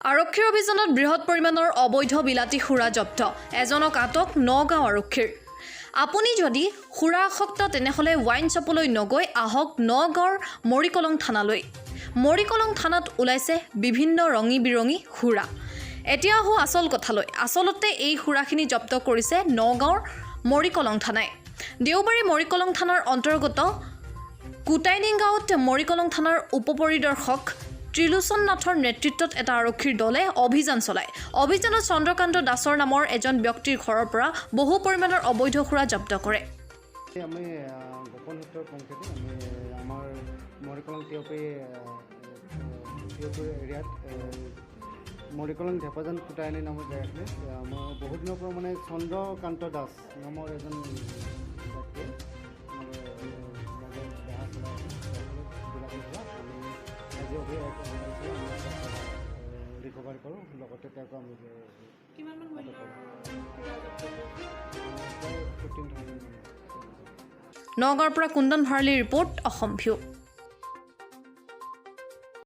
আৰক্ষীৰ অভিযানত বৃহৎ পৰিমাণৰ অবৈধ বিলাতী সুৰা জব্দ এজনক আটক নগাঁও আৰক্ষীৰ আপুনি যদি সুৰা আসক্ত তেনেহলে ওয়াইন শ্বপলৈ নগৈ আহক নগাঁৱৰ মৰিকলং থানালৈ মৰিকলং থানাত ওলাইছে বিভিন্ন ৰঙী বিৰঙী সুৰা এতিয়া আহো আসল কথালৈ আসলতে এই সুৰাখিনি জব্দ কৰিছে নগাঁৱৰ মৰিকলং থানাই দেওবাৰে মৰিকলং থানাৰ অন্তৰ্গত কুটাইনিং গাঁৱত মৰিকলং থানাৰ উপপৰিদৰ্শক ত্ৰিলোচন নাথৰ নেতৃত্বত এটা আৰক্ষীৰ দলে অভিযান চলায় অভিযানত চন্দ্ৰকান্ত দাসৰ নামৰ এজন ব্যক্তিৰ ঘৰৰ পৰা বহু পৰিমাণৰ অবৈধ সুৰা জব্দ কৰে আমি গোপন সূত্ৰৰ পঞ্চায়তে আমি আমাৰ মৰিকলং টিঅপি এৰিয়াত মৰিকলং ধেপাজান কুটাইনি নামৰ জেগাখিনিত আমাৰ বহুত দিনৰ পৰা মানে চন্দ্ৰকান্ত দাস নামৰ এজন ব্যক্তিয়ে ৰিকভাৰী কৰোঁ লগতে তেওঁক আমি নগাঁৱৰ পৰা কুন্দন ভৰালীৰ ৰিপৰ্ট অসম ভিউ।